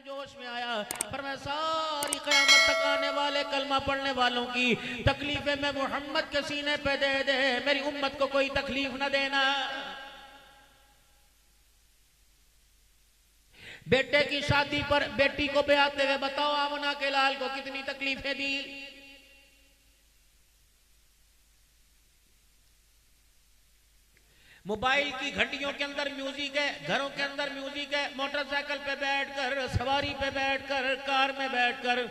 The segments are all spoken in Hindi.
जोश में आया, पर मैं सारी क़यामत तक आने वाले कलमा पढ़ने वालों की तकलीफें मैं मोहम्मद के सीने पे दे दे, मेरी उम्मत को कोई तकलीफ न देना। बेटे की शादी पर बेटी को ब्याहते हुए बताओ आमना के लाल को कितनी तकलीफें दी। मोबाइल की घंटियों के अंदर म्यूजिक है, घरों के अंदर म्यूजिक है, मोटरसाइकिल पे बैठकर, सवारी पे बैठकर, कार में बैठकर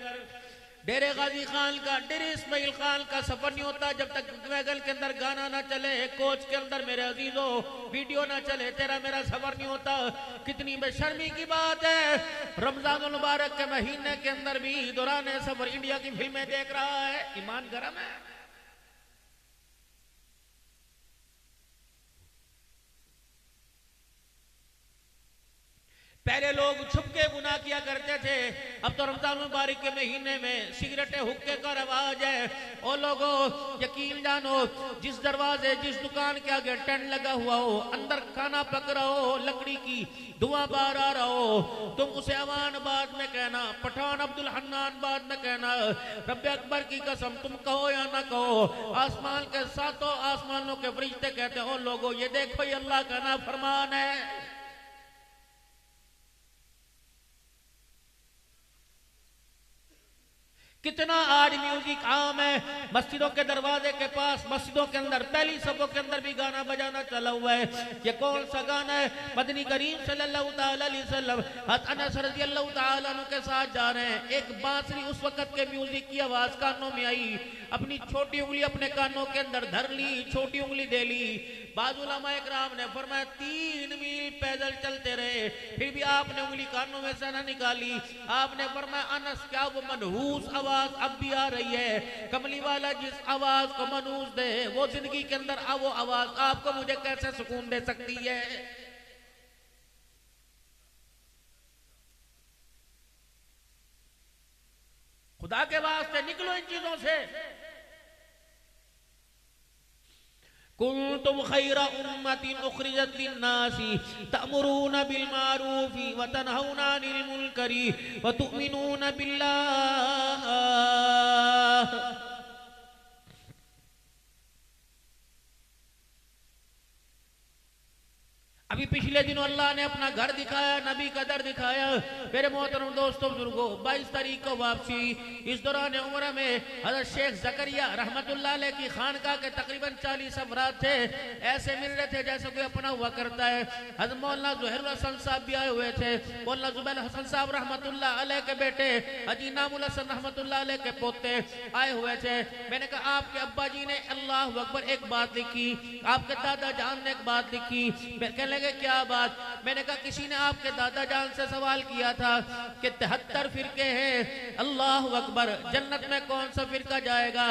डेरे गाजी खान का, डेरे इस्माइल खान का सफर नहीं होता जब तक वैगन के अंदर गाना ना चले, कोच के अंदर मेरे अजीजों वीडियो ना चले, तेरा मेरा सफर नहीं होता। कितनी बेशर्मी की बात है, रमजान मुबारक के महीने के अंदर भी दौरान सफर इंडिया की फिल्में देख रहा है। ईमान गरम है। पहले लोग छुप के गुनाह किया करते थे, अब तो रमजान मुबारक के महीने में सिगरेटें हुक्के का रवाज है। ओ लोगों यकीन जानो, जिस दरवाजे जिस दुकान के आगे टेंट लगा हुआ हो, अंदर खाना पक रहा हो, लकड़ी की धुआं बाहर आ रहा हो, तुम उसे अवान बाद में कहना, पठान अब्दुल हन्नान बाद में कहना, रब्बे अकबर की कसम तुम कहो या ना कहो, आसमान के सातों आसमानों के फरिश्ते कहते हो लोगों ये देखो ये अल्लाह का ना फरमान है। कितना आज म्यूजिक आम है, मस्जिदों के दरवाजे के पास, मस्जिदों के अंदर, पहली सबों के अंदर भी गाना बजाना चला हुआ है। ये कौन सा गाना है? मदनी करीम सल्लल्लाहु अलैहि वसल्लम हज़रत अनस रज़ियल्लाहु तआला अन्हु के साथ जा रहे हैं। एक बांसुरी उस वक्त के म्यूजिक की आवाज कानों में आई, अपनी छोटी उंगली अपने कानों के अंदर धर ली, छोटी उंगली दे ली। बाज़ उलमा इकराम ने फरमाया 3 मील पैदल चलते रहे, फिर भी आपने उंगली कानों में से न निकाली। आपने फरमाया अनस क्या वो मनहूस आवाज अब भी आ रही है? कमली वाला जिस आवाज को मनहूस दे वो जिंदगी के अंदर वो आवाज आपको मुझे कैसे सुकून दे सकती है? खुदा के वास्ते निकलो इन चीजों से। कुंतुम खैरा उम्मतिन उखरिजत लिन्नासी तअमुरूना बिल मारूफी व तनहौना अनिल मुनकरी व तुमिनूना बिल्लाह। अभी पिछले दिनों अल्लाह ने अपना घर दिखाया, नबी का दर दिखाया। मेरे मोहतरम दोस्तों बुजुर्गों, 22 तारीख को वापसी। इस दौरान उम्र में हज़रत शेख ज़करिया रहमतुल्लाह अलैह की खानका के तकरीबन 40 अफराद थे। ऐसे मिल रहे थे जैसे कोई अपना हुआ करता है। हज़रत मौलाना ज़ुहैरुल हसन साहब भी आए हुए थे, मौलाना ज़ुबैर हसन साहब रहमतुल्लाह अलैह के बेटे, हाजी नामुल हसन रहमतुल्लाह अलैह के पोते आए हुए थे। मैंने कहा आपके अब्बा जी ने अल्लाह अकबर एक बात लिखी, आपके दादा जान ने एक बात लिखी। कहने लगे क्या बात? मैंने कहा किसी ने आपके दादा जान से सवाल किया था कि 73 फिरके हैं, अल्लाह अकबर, जन्नत में कौन सा फिरका जाएगा?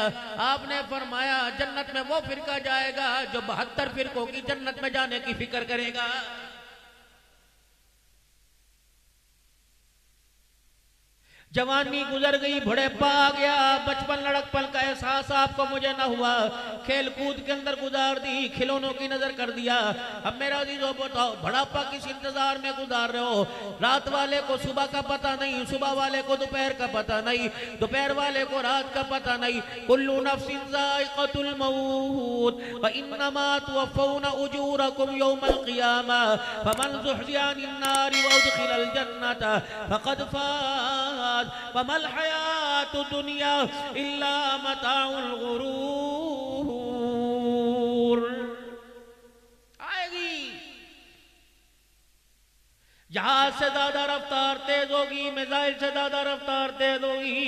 आपने फरमाया जन्नत में वो फिरका जाएगा जो 72 फिरकों की जन्नत में जाने की फिक्र करेगा। जवानी गुजर गई, बुढ़ापा आ गया, बचपन लड़कपन का एहसास आपको मुझे ना हुआ, खेल कूद के अंदर गुजार दी, खिलौनों की नजर कर दिया। अब मेरा अजीजों बताओ, बुढ़ापा किस इंतजार में गुजार रहे हो? रात वाले को सुबह का पता नहीं, सुबह वाले को दोपहर का पता नहीं, दोपहर वाले को रात का पता नहीं। कुल्लू नफ्सिन ज़ाइक़तुल मौत व इन्नमा तुवफ़्फ़ौना उजूरकुम यौमल क़ियामा फमन ज़ुहज़िहा अनिन नारि व उदख़िलल जन्नता फ़क़द फ़ाज़ वमल हयातुद दुनिया इल्ला मताउल गुरूर। आएगी, जहाज से ज्यादा रफ्तार तेज होगी, मिसाइल से ज्यादा रफ्तार तेज होगी,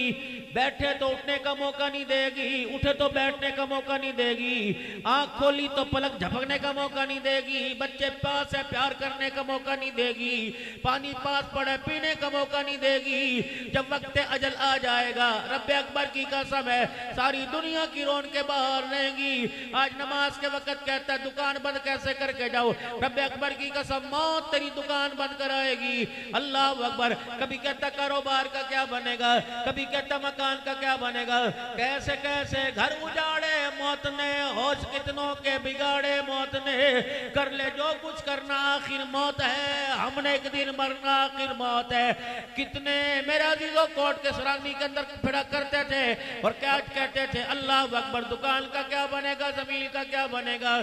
बैठे तो उठने का मौका नहीं देगी, उठे तो बैठने का मौका नहीं देगी, आंख खोली तो पलक झपकने का मौका नहीं देगी, बच्चे पास है प्यार करने का मौका नहीं देगी, पानी पास पड़े पीने का मौका नहीं देगी। जब वक्त अजल आ जाएगा, रब्बे अकबर की कसम है सारी दुनिया की रौनकें बाहर रहेंगी। आज नमाज के वक्त कहता है दुकान बंद कैसे करके जाओ, रब्बे अकबर की कसम मौत तेरी दुकान बंद कराएगी। अल्लाह अकबर। कभी कहता कारोबार का क्या बनेगा, कभी कहता मकान का क्या बनेगा, कैसे कैसे घर उजाड़े मौत ने, होश कितनों के बिगाड़े मौत ने, कर ले जो कुछ करना आखिर मौत है, हमने एक दिन मरना आखिर मौत है। कितने मेरे अजीजों कोर्ट के सराहनी के अंदर फिरा करते थे और क्या कहते थे, अल्लाह अकबर, दुकान का क्या बनेगा, जमीन का क्या बनेगा।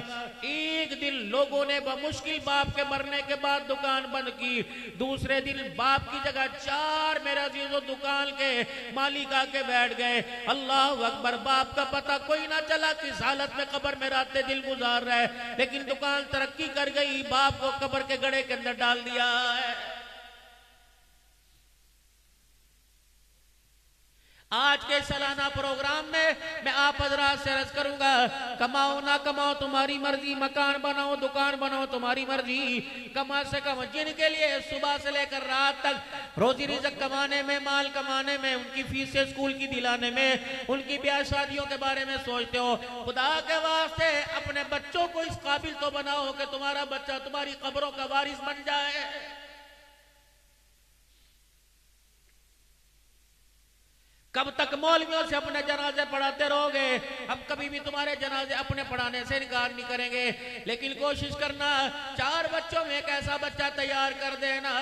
एक दिन लोगों ने बमुश्किल बाप के मरने के बाद दुकान बंद की, दूसरे दिन बाप की जगह 4 मेरे अजीजों दुकान के मालिक आके बैठ गए। अल्लाह अकबर, बाप का पता कोई ना चला किस हालत में कब्र में रातें दिल गुजार रहा है, लेकिन दुकान तरक्की कर गई, बाप को कब्र के गड़े के अंदर डाल दिया है। आज के सालाना प्रोग्राम में मैं आप हजरात से अर्ज करूंगा, कमाओ ना कमाओ तुम्हारी मर्जी, मकान बनाओ दुकान बनाओ तुम्हारी मर्जी, कमा से कम जिनके लिए सुबह से लेकर रात तक रोजी रिज़्क़ कमाने में, माल कमाने में, उनकी फीसें स्कूल की दिलाने में, उनकी ब्याह शादियों के बारे में सोचते हो, खुदा के वास्ते अपने बच्चों को इस काबिल तो बनाओ कि तुम्हारा बच्चा तुम्हारी कब्रों का वारिस बन जाए। कब तक मौलवियों से अपने जनाजे पढ़ाते रहोगे? हम कभी भी तुम्हारे जनाजे अपने पढ़ाने से इनकार नहीं करेंगे, लेकिन कोशिश करना 4 बच्चों में एक ऐसा बच्चा तैयार कर देना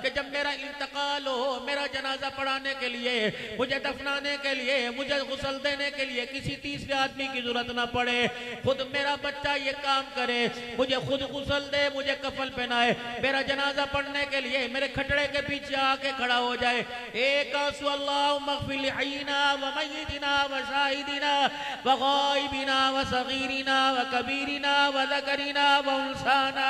कि जब मेरा इंतकाल हो, मेरा जनाजा पढ़ाने के लिए, मुझे दफनाने के लिए, मुझे गुस्ल देने के लिए किसी तीसरे आदमी की जरूरत ना पड़े। खुद मेरा बच्चा ये काम करे, मुझे खुद गुस्ल दे, मुझे कफन पहनाए, मेरा जनाजा पढ़ने के लिए मेरे खटड़े के पीछे आके खड़ा हो जाए। एक आंसू अल्लाह मग़फ़िर हय्यिना व मय्यितिना व शाहिदिना व गायबिना व सगीरिना व कबीरिना व ज़करिना व उन्साना,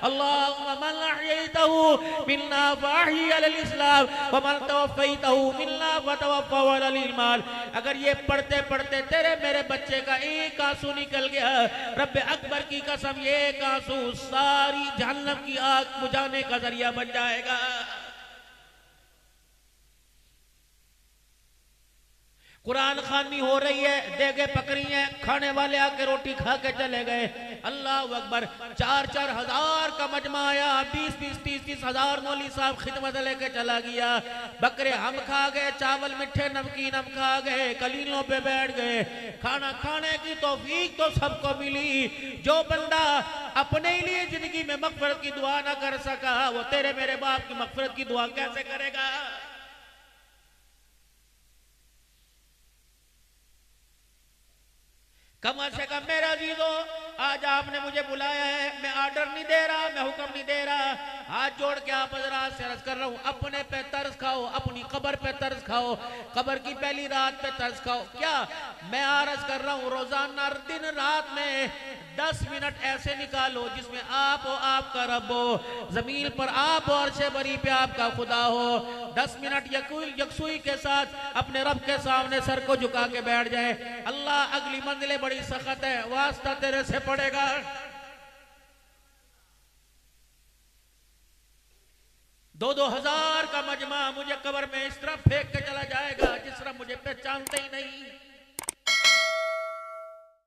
अल्लाहुम्मा मन अहयैतहु मिन्ना फ़अहयि अलल इस्लाम व मन तवफ़्फ़ैतहु मिन्ना फ़तवफ़्फ़हु अलल ईमान। अगर ये पढ़ते पढ़ते तेरे मेरे बच्चे का एक आंसू निकल गया, रब्बे अकबर की कसम, ये एक आंसू सारी जहन्नम की आग बुझाने का जरिया बन जाएगा। कुरान खानी हो रही है, देगे पकड़ी है, खाने वाले आके रोटी खा के चले गए। अल्लाह अकबर, 4-4 हजार का मजमा आया, 20-20, 30-30 हजार मौली साहब खिदमत लेके चला गया। बकरे हम खा गए, चावल मिठे नमकीन हम खा गए, कलीलों पे बैठ गए। खाना खाने की तौफीक तो सबको मिली, जो बंदा अपने ही लिए जिंदगी में मग़फ़िरत की दुआ ना कर सका, वो तेरे मेरे बाप की मग़फ़िरत की दुआ कैसे करेगा? कम से कम मेरा अजीजों, आज आपने मुझे बुलाया है, मैं ऑर्डर नहीं दे रहा, मैं हुक्म नहीं दे रहा, हाथ जोड़ के आप हज़रात से अर्ज़ कर रहा हूँ, अपने पे तरस खाओ, अपनी कब्र पे तरस खाओ, कब्र की पहली रात पे तरस खाओ। क्या मैं अर्ज़ कर रहा हूँ, रोजाना दिन रात में 10 मिनट ऐसे निकालो जिसमें आप हो, आपका रब हो, जमीन पर आप हो, अर्शे बरी पे आपका खुदा हो। 10 मिनट यकसुई के साथ अपने रब के सामने सर को झुका के बैठ जाए। अल्लाह अगली मंजिलें बड़ी सख्त है, वास्ता तेरे से पड़ेगा। 2-2 हजार का मजमा मुझे कब्र में इस तरह फेंक के चला जाएगा जिस तरह मुझे पहचानते ही नहीं।